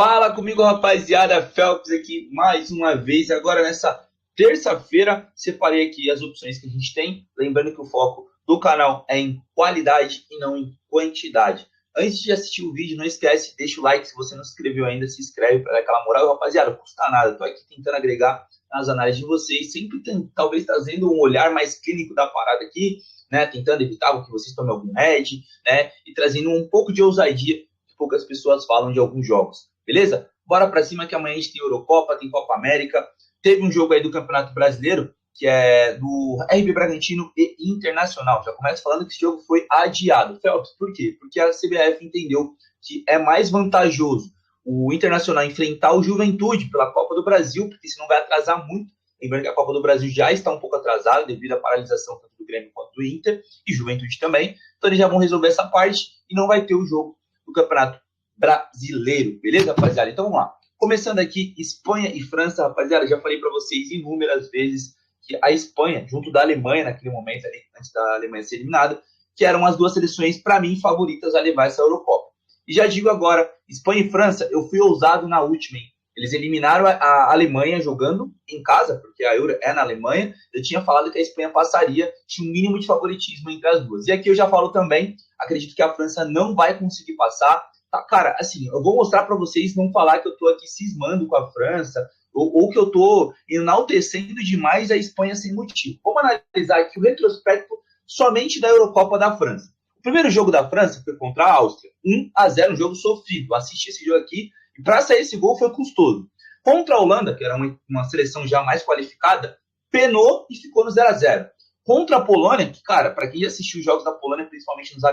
Fala comigo, rapaziada. Phelps aqui mais uma vez. Agora nessa terça-feira, separei aqui as opções que a gente tem. Lembrando que o foco do canal é em qualidade e não em quantidade. Antes de assistir o vídeo, não esquece, deixa o like. Se você não se inscreveu ainda, se inscreve para dar aquela moral. Rapaziada, não custa nada. Estou aqui tentando agregar nas análises de vocês. Sempre talvez trazendo um olhar mais clínico da parada aqui, né? Tentando evitar que vocês tomem algum head, né? E trazendo um pouco de ousadia que poucas pessoas falam de alguns jogos. Beleza? Bora pra cima que amanhã a gente tem Eurocopa, tem Copa América. Teve um jogo aí do Campeonato Brasileiro, que é do RB Bragantino e Internacional. Já começo falando que esse jogo foi adiado. Phelps, por quê? Porque a CBF entendeu que é mais vantajoso o Internacional enfrentar o Juventude pela Copa do Brasil, porque senão vai atrasar muito. Lembrando que a Copa do Brasil já está um pouco atrasada devido à paralisação tanto do Grêmio quanto do Inter e Juventude também. Então eles já vão resolver essa parte e não vai ter o jogo do Campeonato Brasileiro, beleza, rapaziada? Então vamos lá. Começando aqui, Espanha e França, rapaziada, já falei para vocês inúmeras vezes que a Espanha, junto da Alemanha naquele momento, ali, antes da Alemanha ser eliminada, que eram as duas seleções, para mim, favoritas a levar essa Eurocopa. E já digo agora, Espanha e França, eu fui ousado na última, hein? Eles eliminaram a Alemanha jogando em casa, porque a Euro é na Alemanha. Eu tinha falado que a Espanha passaria, tinha um mínimo de favoritismo entre as duas. E aqui eu já falo também, acredito que a França não vai conseguir passar. Tá, cara, assim, eu vou mostrar para vocês, não falar que eu tô aqui cismando com a França, ou que eu tô enaltecendo demais a Espanha sem motivo. Vamos analisar aqui o retrospecto somente da Eurocopa da França. O primeiro jogo da França foi contra a Áustria, 1-0, um jogo sofrido. Eu assisti esse jogo aqui, e para sair esse gol foi custoso. Contra a Holanda, que era uma seleção já mais qualificada, penou e ficou no 0-0. Contra a Polônia, que, cara, para quem já assistiu os jogos da Polônia, principalmente nos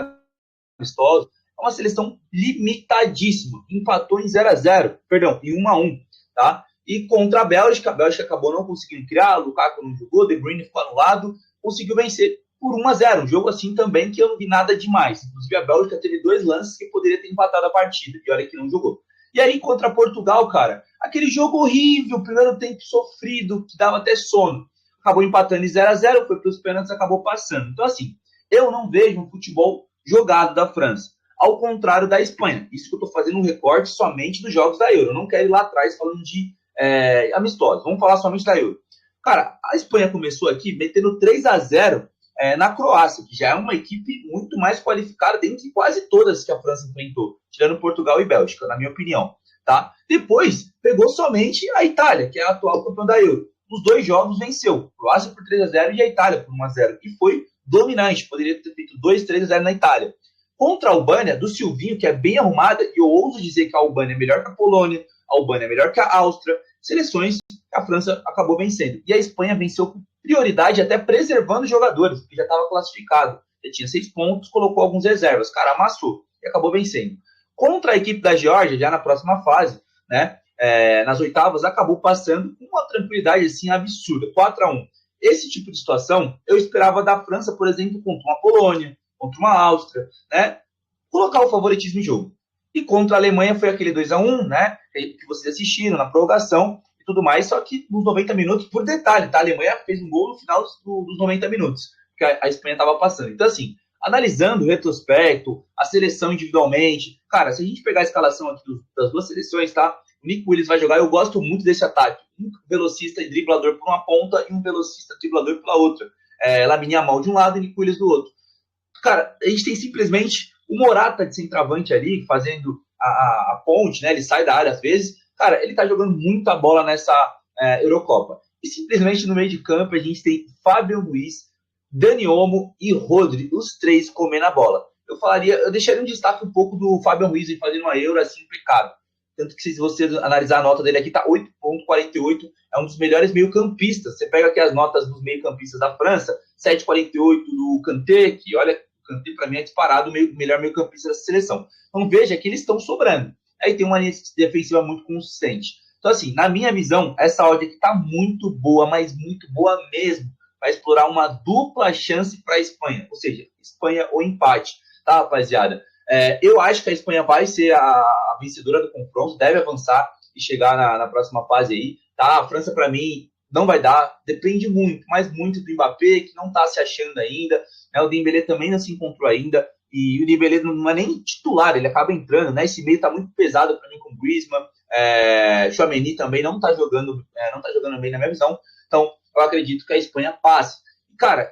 amistosos, é uma seleção limitadíssima. Empatou em 0-0, perdão, em 1-1, tá? E contra a Bélgica acabou não conseguindo criar, o Lukaku não jogou, De Bruyne ficou anulado, conseguiu vencer por 1-0. Um jogo assim também que eu não vi nada demais. Inclusive a Bélgica teve 2 lances que poderia ter empatado a partida, e olha que não jogou. E aí contra Portugal, cara, aquele jogo horrível, primeiro tempo sofrido, que dava até sono. Acabou empatando em 0-0, foi para os pênaltis, acabou passando. Então assim, eu não vejo um futebol jogado da França. Ao contrário da Espanha. Isso que eu estou fazendo um recorte somente dos jogos da Euro. Eu não quero ir lá atrás falando de amistosos. Vamos falar somente da Euro. Cara, a Espanha começou aqui metendo 3-0 na Croácia, que já é uma equipe muito mais qualificada dentre quase todas que a França enfrentou, tirando Portugal e Bélgica, na minha opinião. Tá? Depois, pegou somente a Itália, que é a atual campeã da Euro. Os 2 jogos venceu. Croácia por 3-0 e a Itália por 1-0. E foi dominante. Poderia ter feito 2-3-0 na Itália. Contra a Albânia, do Silvinho, que é bem arrumada, e eu ouso dizer que a Albânia é melhor que a Polônia, a Albânia é melhor que a Áustria, seleções que a França acabou vencendo. E a Espanha venceu com prioridade, até preservando jogadores, porque já estava classificado. Já tinha 6 pontos, colocou alguns reservas, cara, amassou e acabou vencendo. Contra a equipe da Geórgia, já na próxima fase, né, nas oitavas, acabou passando com uma tranquilidade assim absurda, 4-1. Esse tipo de situação eu esperava da França, por exemplo, contra uma Polônia, contra uma Áustria, né? Colocar o favoritismo em jogo. E contra a Alemanha foi aquele 2-1, né? Que vocês assistiram na prorrogação e tudo mais, só que nos 90 minutos, por detalhe, tá? A Alemanha fez um gol no final dos 90 minutos, porque a Espanha estava passando. Então, assim, analisando o retrospecto, a seleção individualmente, cara, se a gente pegar a escalação aqui das duas seleções, tá? O Nico Williams vai jogar, eu gosto muito desse ataque. Um velocista e driblador por uma ponta e um velocista e driblador pela outra. Lamine Yamal de um lado e Nico Williams do outro. Cara, a gente tem simplesmente o Morata de centroavante ali, fazendo a ponte, né? Ele sai da área às vezes. Cara, ele tá jogando muita bola nessa Eurocopa. E simplesmente no meio de campo a gente tem Fábio Ruiz, Dani Olmo e Rodri, os 3 comendo a bola. Eu deixaria um destaque um pouco do Fábio Ruiz fazendo uma Euro assim impecável. Tanto que se você analisar a nota dele aqui, tá 8,48, é um dos melhores meio-campistas. Você pega aqui as notas dos meio-campistas da França, 7,48 do Kanté, que olha, o Kanté para mim é disparado o melhor meio-campista dessa seleção. Então veja que eles estão sobrando. Aí tem uma linha defensiva muito consistente. Então assim, na minha visão, essa odd aqui tá muito boa, mas muito boa mesmo, para explorar uma dupla chance para a Espanha. Ou seja, Espanha ou empate, tá, rapaziada? Eu acho que a Espanha vai ser a vencedora do confronto, deve avançar e chegar na próxima fase aí, tá? A França, para mim, não vai dar, depende muito, mas muito do Mbappé, que não tá se achando ainda, né? O Dembélé também não se encontrou ainda, E o Dembélé não é nem titular, ele acaba entrando, né? Esse meio tá muito pesado para mim com o Griezmann. Tchouaméni também não tá jogando bem na minha visão. Então, eu acredito que a Espanha passe. Cara,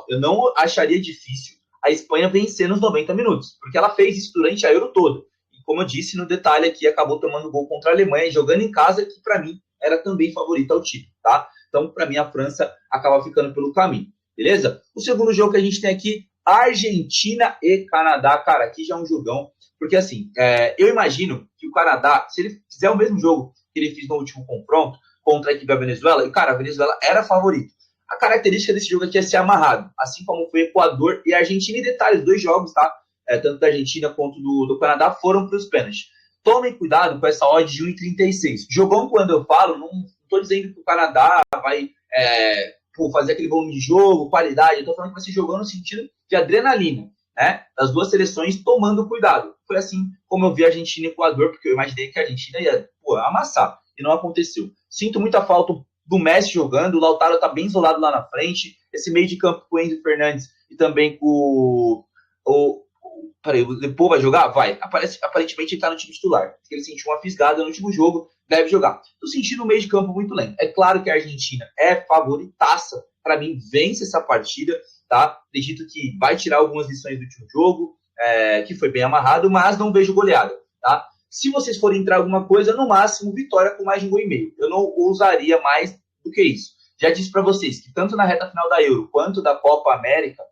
eu não acharia difícil a Espanha vencer nos 90 minutos, porque ela fez isso durante a Euro toda. E como eu disse no detalhe aqui, acabou tomando gol contra a Alemanha, jogando em casa, que para mim era também favorita ao título, tá? Então, para mim, a França acaba ficando pelo caminho, beleza? O segundo jogo que a gente tem aqui, Argentina e Canadá. Cara, aqui já é um jogão, porque assim, eu imagino que o Canadá, se ele fizer o mesmo jogo que ele fez no último confronto contra a equipe da Venezuela, e cara, a Venezuela era favorita. A característica desse jogo aqui é ser amarrado, assim como foi Equador e Argentina. E detalhes, 2 jogos, tá? Tanto da Argentina quanto do Canadá foram para os pênaltis. Tomem cuidado com essa odd de 1,36. Jogão, quando eu falo, não estou dizendo que o Canadá vai fazer aquele volume de jogo, qualidade. Eu estou falando que vai ser jogando no sentido de adrenalina, né? Das duas seleções tomando cuidado. Foi assim como eu vi a Argentina e Equador, porque eu imaginei que a Argentina ia amassar. E não aconteceu. Sinto muita falta do Messi jogando, o Lautaro tá bem isolado lá na frente, esse meio de campo com o Enzo Fernandes e também com peraí, o Depô vai jogar? Vai. Aparentemente ele tá no time titular, porque ele sentiu uma fisgada no último jogo, deve jogar. Tô sentindo o meio de campo muito lento. É claro que a Argentina é favoritaça, para mim vence essa partida, tá? Acredito que vai tirar algumas lições do último jogo, que foi bem amarrado, mas não vejo goleada, tá? Se vocês forem entrar alguma coisa, no máximo, vitória com mais de 1,5. Eu não usaria mais do que isso. Já disse para vocês que tanto na reta final da Euro quanto da Copa América,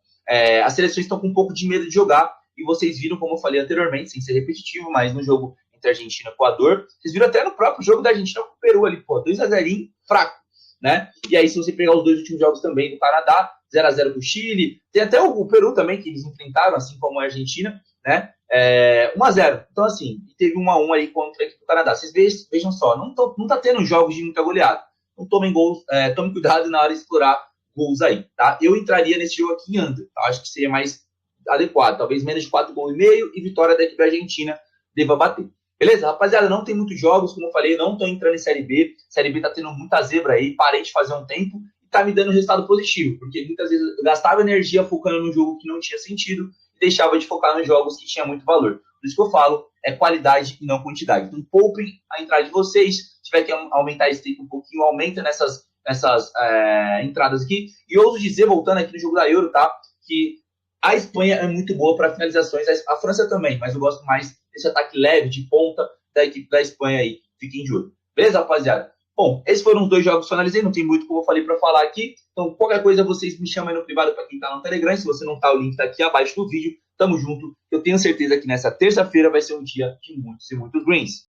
as seleções estão com um pouco de medo de jogar. E vocês viram, como eu falei anteriormente, sem ser repetitivo, mas no jogo entre Argentina e Equador, vocês viram até no próprio jogo da Argentina com o Peru ali, 2-0 fraco, né? E aí, se você pegar os 2 últimos jogos também do Canadá, 0-0 com o Chile, tem até o Peru também, que eles enfrentaram, assim como a Argentina, né? 1-0. Então, assim, teve 1-1 aí contra a equipe do Canadá. Vocês vejam só, não tá tendo jogos de muita goleada. Então, tomem cuidado na hora de explorar gols aí, tá? Eu entraria nesse jogo aqui em under, tá? Acho que seria mais adequado. Talvez menos de 4,5 gols e vitória da equipe argentina deva bater. Beleza? Rapaziada, não tem muitos jogos, como eu falei, não tô entrando em Série B. Série B tá tendo muita zebra aí, parei de fazer um tempo e tá me dando resultado positivo, porque muitas vezes eu gastava energia focando num jogo que não tinha sentido, deixava de focar nos jogos que tinha muito valor. Por isso que eu falo, é qualidade e não quantidade. Então, poupem a entrada de vocês. Se tiver que aumentar esse tempo um pouquinho, aumenta nessas entradas aqui. E ouso dizer, voltando aqui no jogo da Euro, tá? Que a Espanha é muito boa para finalizações. A França também, mas eu gosto mais desse ataque leve, de ponta, da equipe da Espanha aí. Fiquem de olho. Beleza, rapaziada? Bom, esses foram os 2 jogos que eu analisei, não tem muito como eu falei para falar aqui. Então, qualquer coisa, vocês me chamam aí no privado para quem tá no Telegram. Se você não tá, o link tá aqui abaixo do vídeo. Tamo junto. Eu tenho certeza que nessa terça-feira vai ser um dia de muitos e muitos greens.